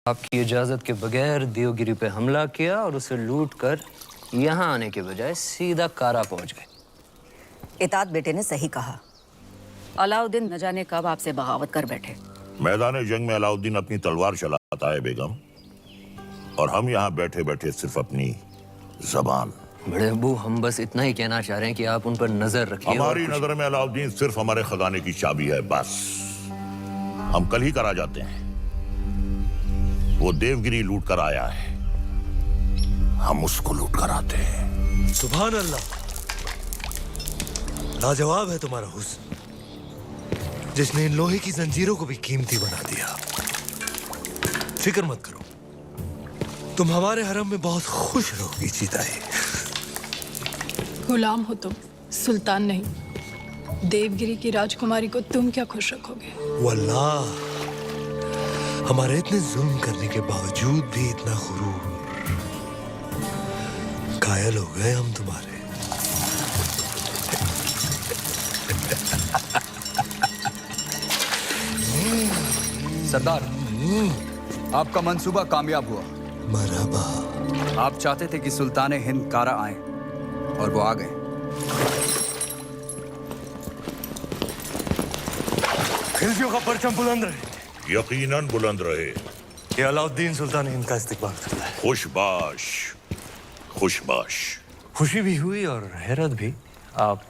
आपकी इजाजत के बगैर देवगिरी पे हमला किया और उसे लूट कर यहाँ आने के बजाय सीधा कारा पहुंच गए। इताद बेटे ने सही कहा। अलाउद्दीन न जाने कब आपसे बगावत कर बैठे। मैदान जंग में अलाउद्दीन अपनी तलवार चलाता है बेगम, और हम यहाँ बैठे बैठे सिर्फ अपनी जबान। बड़े अब्बू, हम बस इतना ही कहना चाह रहे हैं कि आप उन पर नजर रखिए। हमारी नजर में अलाउद्दीन सिर्फ हमारे खजाने की चाबी है, बस। हम कल ही करा जाते हैं। वो देवगिरी लूट कर आया है, हम उसको लूट कर आते हैं। सुभान अल्लाह, लाजवाब है तुम्हारा हुस्न, जिसने इन लोहे की जंजीरों को भी कीमती बना दिया। फिक्र मत करो, तुम हमारे हरम में बहुत खुश रहोगी जीताई। गुलाम हो तुम, सुल्तान नहीं। देवगिरी की राजकुमारी को तुम क्या खुश रखोगे? वल्लाह, हमारे इतने जुल्म करने के बावजूद भी इतना गुरूर। कायल हो गए हम तुम्हारे। सरदार, आपका मंसूबा कामयाब हुआ। मरहबा। आप चाहते थे कि सुल्तान हिंद कारा आए, और वो आ गए। खिलजियों का परचम बुलंद रहे। यकीनन बुलंद रहे। ये अलाउद्दीन सुल्तान हिंद का इस्तिकबाल करता है। खुशबाश, खुशबाश। खुशी भी हुई और हैरत भी। आप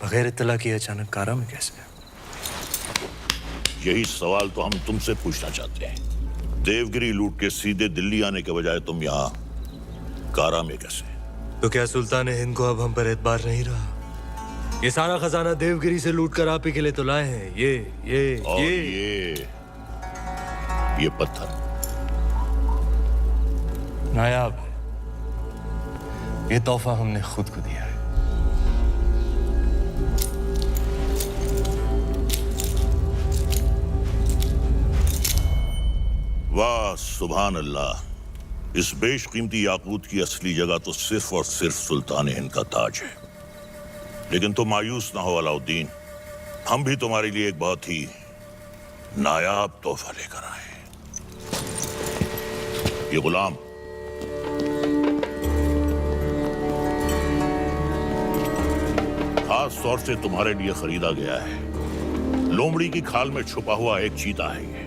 बगैर इत्तला किए अचानक कारा में कैसे? यही सवाल तो हम तुमसे पूछना चाहते हैं। देवगिरी लूट के सीधे दिल्ली आने के बजाय तुम यहाँ कारा में कैसे? तो क्या सुल्तान हिंद को अब हम पर एतबार नहीं रहा? ये सारा खजाना देवगिरी से लूट कर आप ही के लिए तो लाए हैं। ये पत्थर नायाब है। ये तोहफा हमने खुद को दिया है। वाह सुभान अल्लाह, इस बेशकीमती याकूत की असली जगह तो सिर्फ और सिर्फ सुल्तान हिंद का ताज है। लेकिन तुम मायूस ना हो अलाउद्दीन, हम भी तुम्हारे लिए एक बहुत ही नायाब तोहफा लेकर आए। ये गुलाम खास तौर से तुम्हारे लिए खरीदा गया है। लोमड़ी की खाल में छुपा हुआ एक चीता है ये।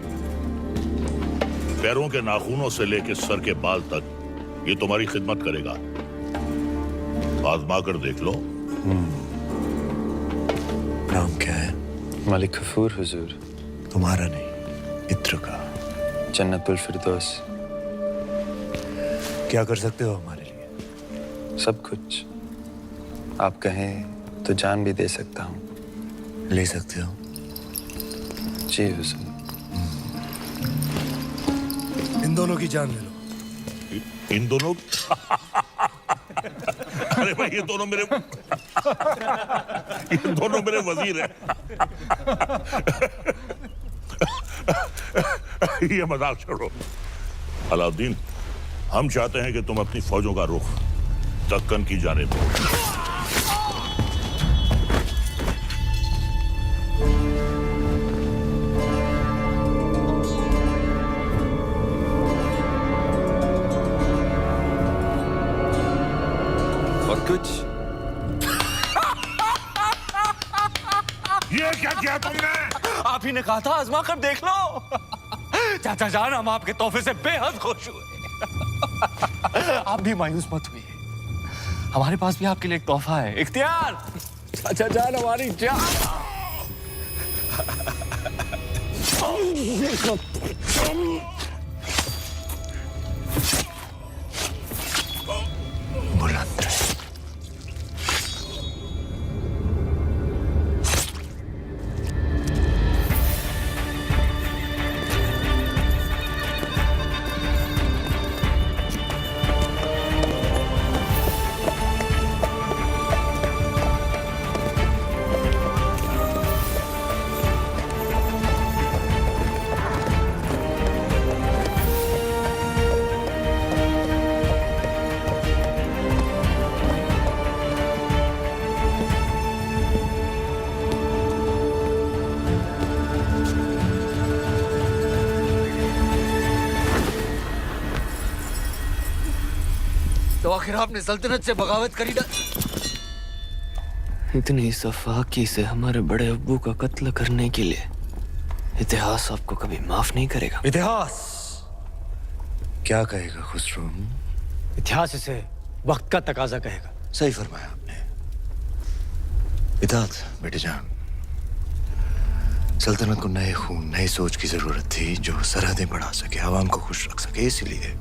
पैरों के नाखूनों से लेकर सर के बाल तक ये तुम्हारी खिदमत करेगा। आजमा कर देख लो। नाम क्या है? मलिक गफूर हुजूर। तुम्हारा नहीं, इत्र का। जन्नतुल फिरदौस। क्या कर सकते हो हमारे लिए? सब कुछ। आप कहें तो जान भी दे सकता हूँ। ले सकते हो? जी हुजूर। इन दोनों की जान ले लो। इन दोनों? अरे भाई, ये दोनों मेरे वजीर हैं। ये मजाक छोड़ो। अलाउद्दीन, हम चाहते हैं कि तुम अपनी फौजों का रुख दक्कन की जानिब करो। और कुछ? ये क्या किया तुमने? आप ही ने कहा था आजमा कर देख लो। चाचा जान, हम आपके तोहफे से बेहद खुश हुए। आप भी मायूस मत हुई, हमारे पास भी आपके लिए एक तोहफा है। इख्तियार, चाचा जान हमारी जान। बुलंद रहे। तो आखिर आपने सल्तनत से बगावत करी ना? इतनी सफाकी से हमारे बड़े अब्बू का कत्ल करने के लिए इतिहास आपको कभी माफ नहीं करेगा। इतिहास क्या कहेगा खुसरो? इतिहास इसे वक्त का तकाजा कहेगा। सही फरमाया आपने। इताद बेटे जान, सल्तनत को नए खून, नई सोच की जरूरत थी जो सरहदें बढ़ा सके, आवाम को खुश रख सके। इसलिए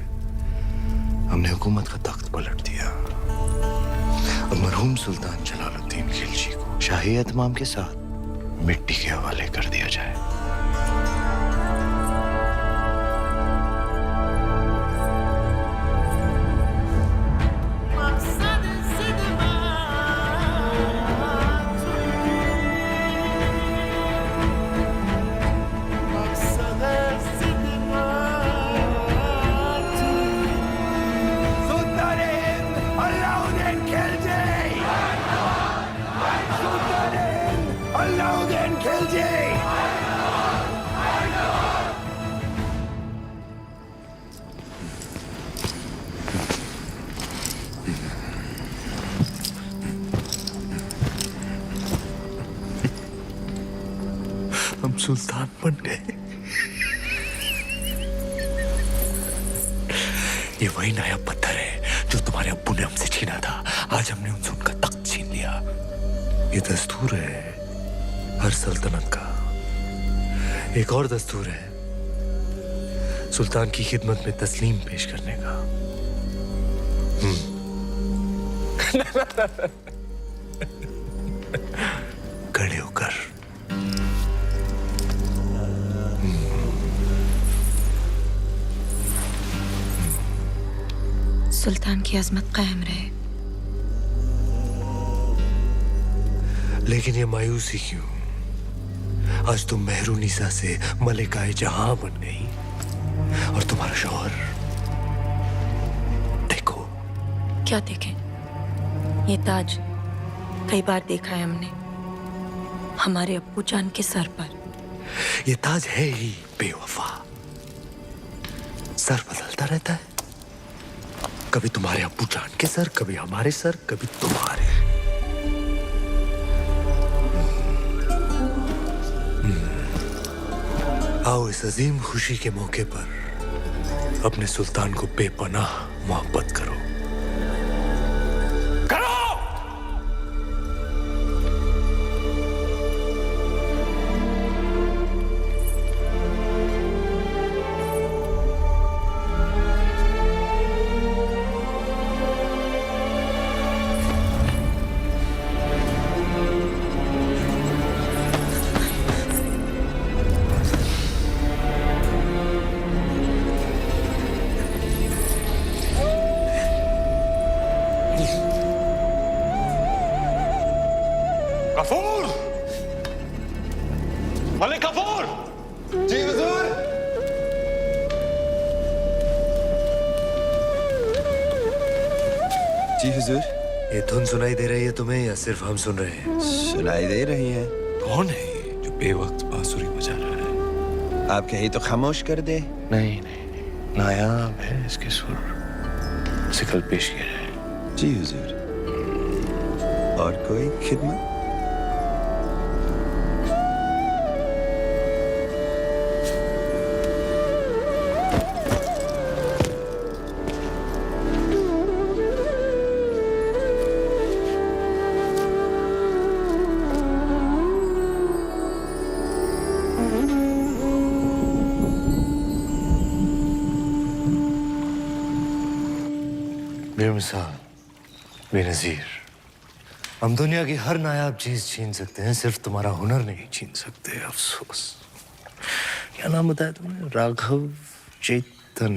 हमने हुकूमत का तख्त पलट दिया और मरहूम सुल्तान जलालुद्दीन खिलजी को शाही एहतमाम के साथ मिट्टी के हवाले कर दिया जाए। हम सुल्तान बन गए। ये वही नायाब पत्थर है जो तुम्हारे अब्बू ने हमसे छीना था। आज हमने उनसे उनका तख्त छीन लिया। ये दस्तूर है हर सल्तनत का। एक और दस्तूर है सुल्तान की खिदमत में तस्लीम पेश करने का। खड़े होकर सुल्तान की अजमत कायम रहे। लेकिन ये मायूसी क्यों? आज तुम मेहरुनिसा से मलिकाए जहां बन गई और तुम्हारा शौहर देखो। क्या देखें? ये ताज कई बार देखा है हमने हमारे अब्बू जान के सर पर। ये ताज है ही बेवफा। सर बदलता रहता है, कभी तुम्हारे अब्बू जान के सर, कभी हमारे सर, कभी तुम्हारे। आओ इस अजीम खुशी के मौके पर अपने सुल्तान को बेपनाह मोहब्बत करो। कफूर! मलिक कफूर! जी हुजूर। जी हुजूर। ये धुन सुनाई दे रही है तुम्हें या सिर्फ हम सुन रहे हैं? सुनाई दे रही है। कौन है ये जो बेवक्त बांसुरी बजा रहा है? आप कहीं तो खामोश कर दे। नहीं नहीं नहीं, नायाब है इसके सुर। सिकल पेश किया जाए। जी हुजूर। और कोई खिदमत? बेमिसाल, बेनज़ीर। हम दुनिया की हर नायाब चीज छीन सकते हैं, सिर्फ तुम्हारा हुनर नहीं छीन सकते। अफसोस। क्या नाम बताया तुमने? राघव चेतन।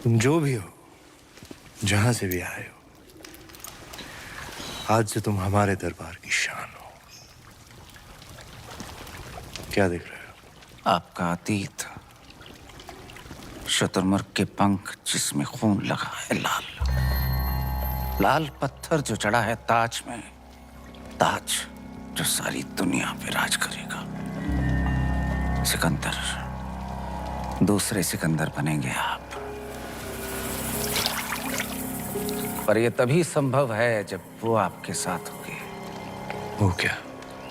तुम जो भी हो, जहां से भी आए हो, आज से तुम हमारे दरबार की शान हो। क्या देख रहे हो? आपका अतीत, शुतुरमुर्ग के पंख जिसमें खून लगा है लाल, लाल पत्थर जो चढ़ा है ताज में, ताज जो सारी दुनिया पे राज करेगा। सिकंदर, दूसरे सिकंदर बनेंगे आप। पर यह तभी संभव है जब वो आपके साथ होगी। वो क्या?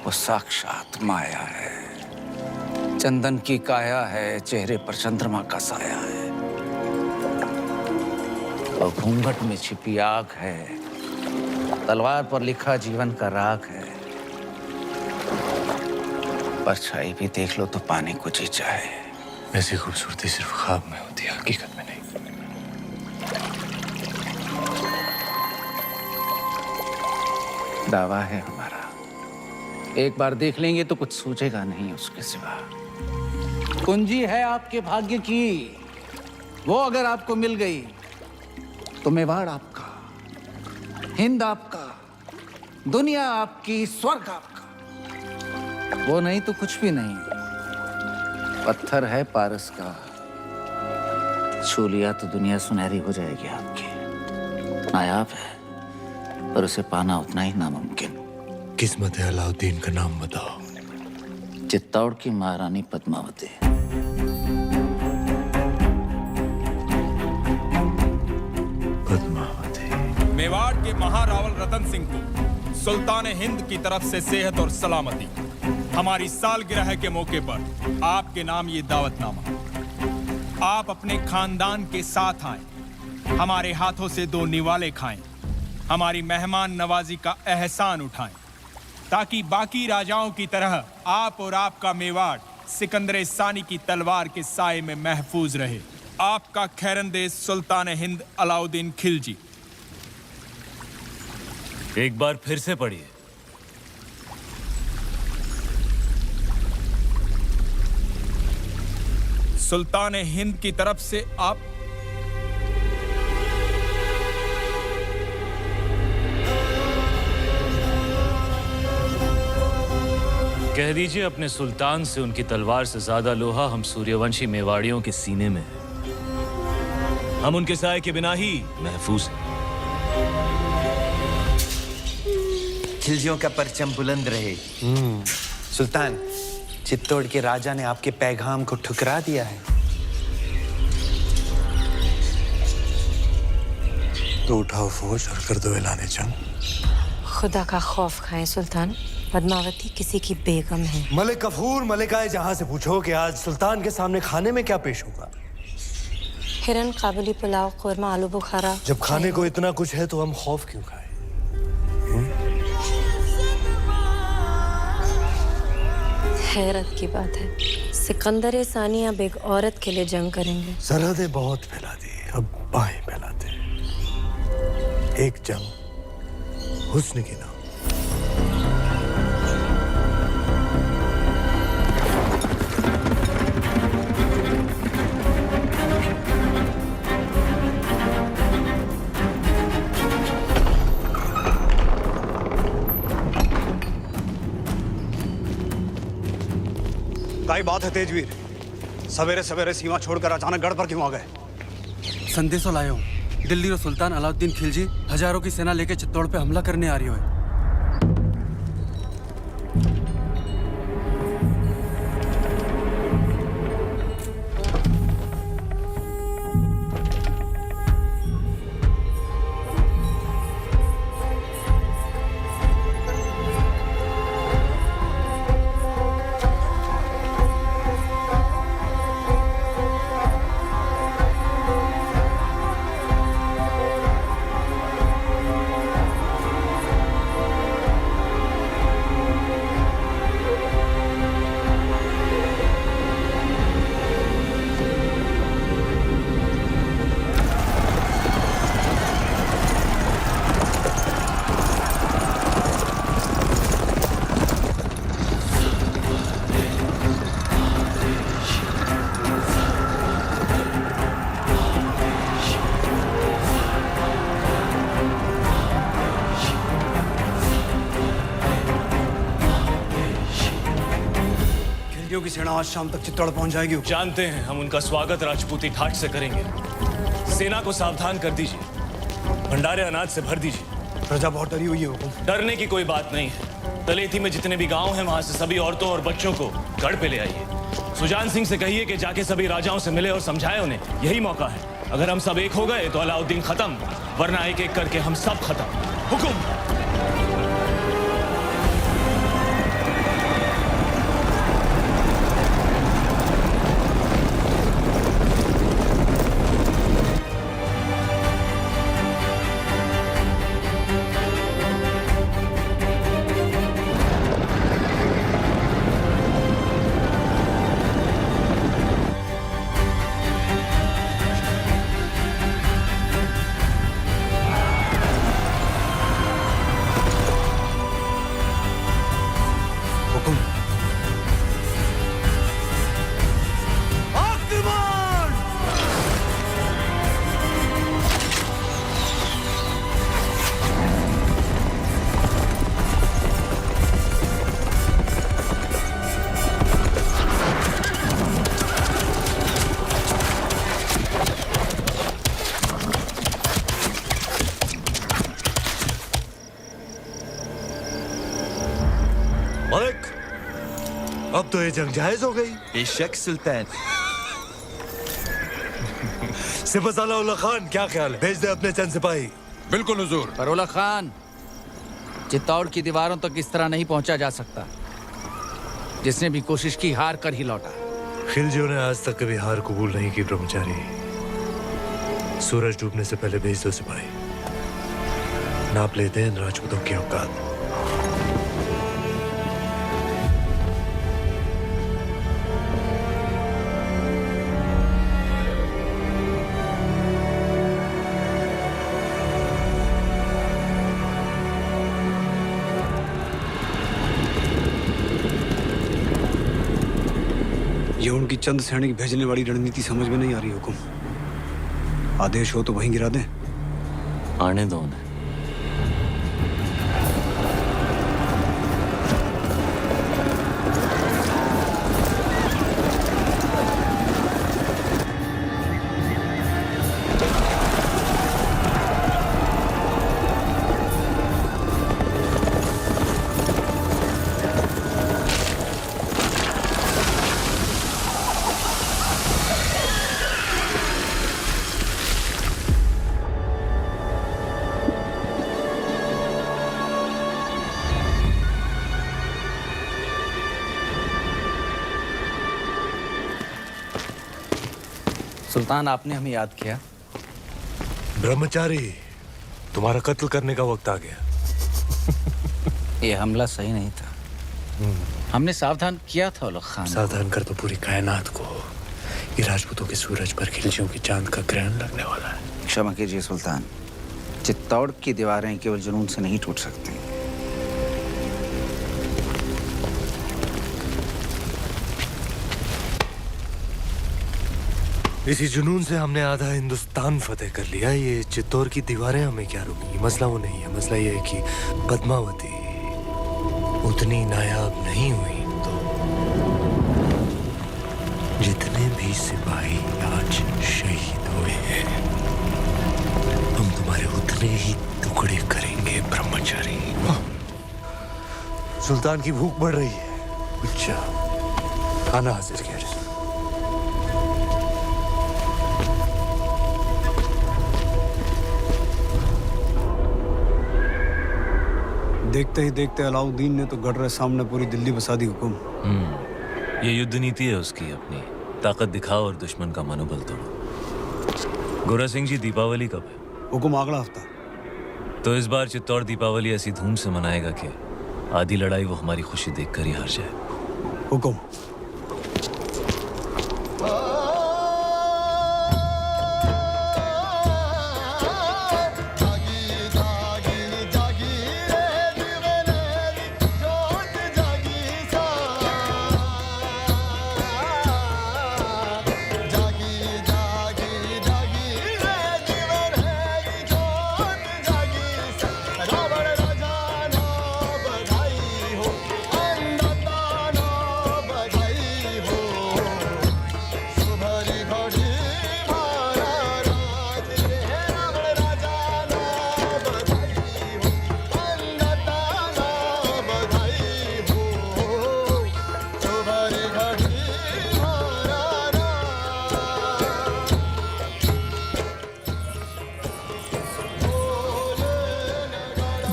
वो साक्षात माया है, चंदन की काया है, चेहरे पर चंद्रमा का साया है, और घूंघट में छिपी आग है, तलवार पर लिखा जीवन का राग है। परछाई भी देख लो तो पाने को जी चाहे। ऐसी खूबसूरती सिर्फ ख्वाब में होती है, हकीकत में नहीं। दावा है हमारा, एक बार देख लेंगे तो कुछ सूझेगा नहीं उसके सिवा। कुंजी है आपके भाग्य की, वो अगर आपको मिल गई तो मेवाड़ आपका, हिंद आपका, दुनिया आपकी, स्वर्ग आपका। वो नहीं तो कुछ भी नहीं। पत्थर है पारस का, छू लिया तो दुनिया सुनहरी हो जाएगी आपकी। नायाब है पर उसे पाना उतना ही नामुमकिन। किस्मत है अलाउद्दीन का नाम बताओ। चित्तौड़ की महारानी पद्मावती। पद्मावती। मेवाड़ के महारावल रतन सिंह को सुल्तान हिंद की तरफ से सेहत और सलामती। हमारी सालगिरह के मौके पर आपके नाम ये दावतनामा। आप अपने खानदान के साथ आए, हमारे हाथों से 2 निवाले खाएं, हमारी मेहमान नवाजी का एहसान उठाएं, ताकि बाकी राजाओं की तरह आप और आपका मेवाड़ सिकंदर सानी की तलवार के साए में महफूज रहे। आपका खैरंदेश सुल्तान हिंद अलाउद्दीन खिलजी। एक बार फिर से पढ़िए। सुल्तान हिंद की तरफ से आप कह दीजिए अपने सुल्तान से उनकी तलवार से ज्यादा लोहा हम सूर्यवंशी मेवाड़ियों के सीने में है। हम उनके साए के बिना ही महफूज हैं। खिलजियों का परचम बुलंद रहे। सुल्तान, चित्तौड़ के राजा ने आपके पैगाम को ठुकरा दिया है। तो उठाओ फौज और कर दो ऐलान जंग। खुदा का खौफ खाएं सुल्तान, पद्मावती किसी की बेगम है। मलिक गफूर मलिकाए जहां से पूछो कि आज सुल्तान के सामने खाने में क्या पेश होगा। हिरन, काबुली पुलाव, कोरमा, आलू बुखारा। जब खाने को इतना कुछ है तो हम खौफ क्यों खाएं? हैरत की बात है, सिकंदर सानी अब एक औरत के लिए जंग करेंगे। सरहदें बहुत फैला दी, अब बाहें फैलाते हैं। एक जंग हुस्न की नाम। क्या बात है तेजवीर, सवेरे सवेरे सीमा छोड़कर अचानक गढ़ पर क्यों आ गए? संदेशो लाए हूँ, दिल्ली और सुल्तान अलाउद्दीन खिलजी हजारों की सेना लेकर चित्तौड़ पे हमला करने आ रही है। की सेना आज शाम तक चित्तौड़ पहुंच जाएगी। जानते हैं, हम उनका स्वागत राजपूती ठाट से करेंगे। सेना को सावधान कर दीजिए, भंडारे अनाज से भर दीजिए। प्रजा बहुत डरी हुई है हुकुम। डरने की कोई बात नहीं है। तलेठी में जितने भी गांव हैं, वहां से सभी औरतों और बच्चों को गढ़ पे ले आइए। सुजान सिंह से कहिए कि जाके सभी राजाओं से मिले और समझाए उन्हें, यही मौका है। अगर हम सब एक हो गए तो अलाउद्दीन खत्म, वरना एक एक करके हम सब खत्म। हुकुम। मलिक, अब तो ये जंग जायज हो गई। बेशक सुल्तान। सिपहसालार उल्ला खान, क्या ख्याल है? भेज दे अपने चंद सिपाही। बिल्कुल हुजूर। पर उल्ला खान, चित्तौड़ की दीवारों तक इस तरह नहीं पहुंचा जा सकता। जिसने भी कोशिश की हार कर ही लौटा। खिलजियों ने आज तक कभी हार कबूल नहीं की ब्रह्मचारी। सूरज डूबने से पहले भेज दो सिपाही। नाप लेते हैं इन राजपूतों की औकात। ये उनकी चंद सैनिक भेजने वाली रणनीति समझ में नहीं आ रही। हुकुम, आदेश हो तो वहीं गिरा दें। आने दो उन्हें। सुल्तान, आपने हमें याद किया। ब्रह्मचारी, तुम्हारा कत्ल करने का वक्त आ गया। ये हमला सही नहीं था। हमने सावधान किया था उल्ला खान। सावधान कर तो पूरी कायनात को। ये राजपूतों के सूरज पर खिलजियों की चांद का ग्रहण लगने वाला है। क्षमा कीजिए सुल्तान, चित्तौड़ की दीवारें केवल जुनून से नहीं टूट सकती। इसी जुनून से हमने आधा हिंदुस्तान फतेह कर लिया। ये चित्तौड़ की दीवारें हमें क्या रोकेंगी? मसला वो नहीं है। मसला ये है कि पद्मावती उतनी नायाब नहीं हुई तो जितने भी सिपाही आज शहीद हुए हैं, हम तुम्हारे उतने ही टुकड़े करेंगे ब्रह्मचारी। सुल्तान की भूख बढ़ रही है। अच्छा, खाना हाजिर किया। देखते ही देखते अलाउद्दीन ने तो गढ़ सामने पूरी दिल्ली बसा दी। हुकुम, ये युद्ध नीति है उसकी। अपनी ताकत दिखाओ और दुश्मन का मनोबल तोड़ो। गोरा सिंह जी, दीपावली कब है? हुकुम, अगला हफ्ता। तो इस बार चित्तौड़ दीपावली ऐसी धूम से मनाएगा कि आधी लड़ाई वो हमारी खुशी देखकर ही हार जाए। हुकुम।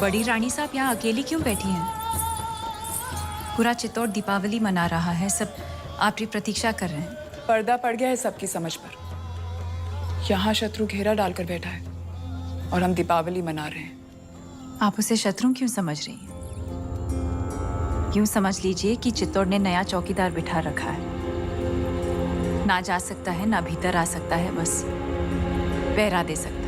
बड़ी रानी साहब यहाँ अकेली क्यों बैठी हैं? पूरा चित्तौड़ दीपावली मना रहा है, सब आपकी प्रतीक्षा कर रहे हैं। पर्दा पड़ गया है सबकी समझ पर। यहाँ शत्रु घेरा डालकर बैठा है और हम दीपावली मना रहे हैं। आप उसे शत्रु क्यों समझ रही हैं? यूं समझ लीजिए कि चित्तौड़ ने नया चौकीदार बिठा रखा है। ना जा सकता है, ना भीतर आ सकता है, बस पहरा दे सकता है।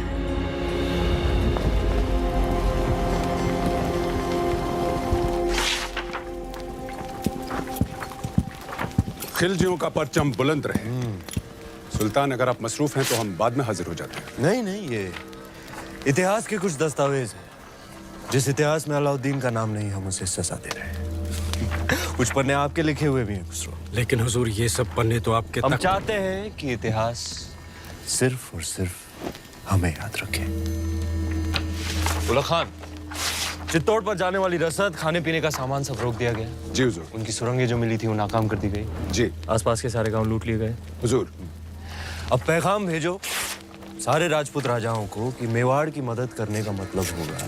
खिलजियों का परचम बुलंद रहे। सुल्तान, अगर आप मसरूफ हैं तो हम बाद में हाजिर हो जाते हैं। नहीं नहीं, ये इतिहास के कुछ दस्तावेज हैं। जिस इतिहास में अलाउद्दीन का नाम नहीं, हम उसे सजा दे रहे हैं। कुछ पन्ने आपके लिखे हुए भी हैं खुसरो। लेकिन हुजूर, ये सब पन्ने तो आपके हम चाहते हैं कि इतिहास सिर्फ और सिर्फ हमें याद रखे। उलग खान, चित्तौड़ पर जाने वाली रसद, खाने पीने का सामान सब रोक दिया गया। जी हुजूर। उनकी सुरंगें जो मिली थी वो नाकाम कर दी गई। जी। आसपास के सारे गांव लूट लिए गए। हुजूर। अब पैगाम भेजो सारे राजपूत राजाओं को कि मेवाड़ की मदद करने का मतलब होगा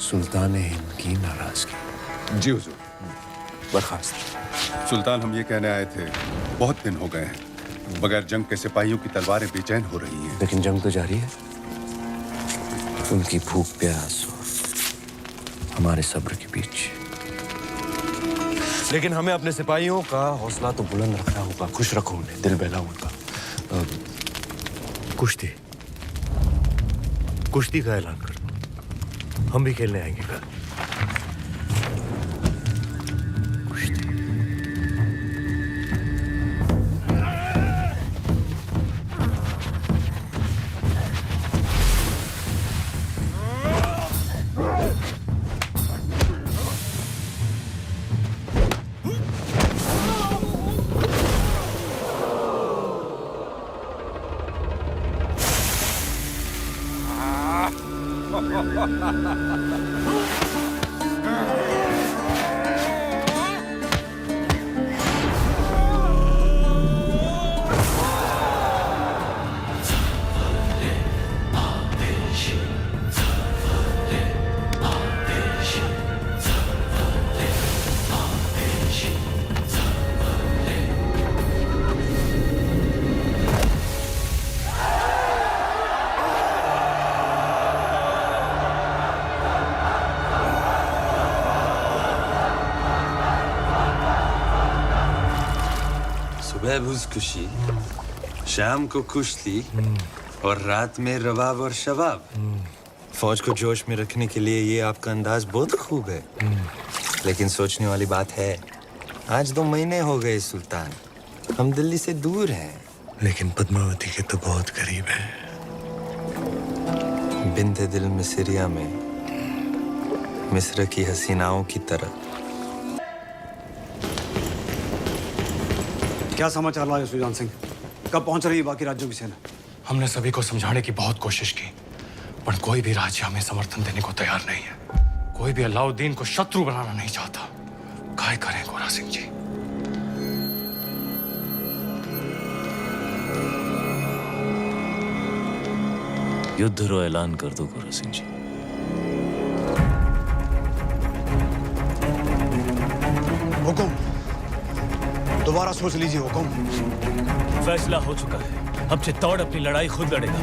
सुल्तान हिंद की नाराजगी। जी हुजूर। बर्खास्त। सुल्तान, हम ये कहने आए थे, बहुत दिन हो गए हैं बगैर जंग के सिपाहियों की तलवारें बेचैन हो रही हैं। लेकिन जंग तो जारी है। उनकी भूख प्यास और हमारे सब्र के बीच। लेकिन हमें अपने सिपाहियों का हौसला तो बुलंद रखना होगा। खुश रखो उन्हें, दिल बहला उनका। कुश्ती कुश्ती का ऐलान कर दो, हम भी खेलने आएंगे कल। सुबह भूसकुशी, शाम को कुश्ती और रात में रवाब और शवाब। फौज को जोश में रखने के लिए ये आपका अंदाज बहुत खूब है। लेकिन सोचने वाली बात है, आज 2 महीने हो गए सुल्तान, हम दिल्ली से दूर हैं। लेकिन पद्मावती के तो बहुत करीब है। बिंते दिल मिस्रिया में मिस्र की हसीनाओं की तरह। क्या समाचार लाए सुजान सिंह? कब पहुंच रही है बाकी राज्यों की सेना? हमने सभी को समझाने की बहुत कोशिश की, पर कोई भी राज्य हमें समर्थन देने को तैयार नहीं है। कोई भी अलाउद्दीन को शत्रु बनाना नहीं चाहता। काय करें गोरा सिंह जी? युद्ध रो ऐलान कर दो गोरा सिंह जी। हुकुम, दोबारा सोच लीजिए हुकुम। फैसला हो चुका है, अब चित्तौड़ अपनी लड़ाई खुद लड़ेगा।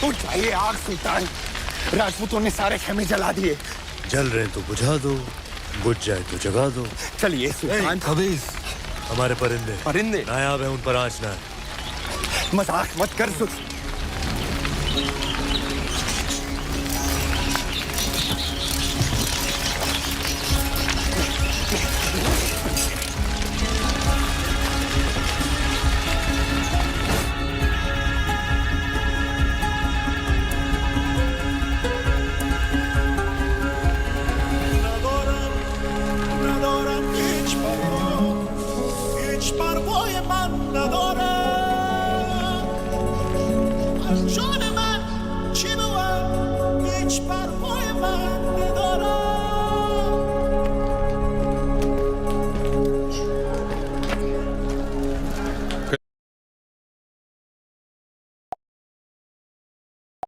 उठाइए आग सुल्तान, राजपूतों ने सारे खेमे जला दिए। जल रहे तो बुझा दो, बुझ जाए तो जगा दो। चलिए सुल्तान। खबीस, हमारे परिंदे परिंदे नायाब है, उन पर आंच ना है। मजाक मत कर सुल्तान।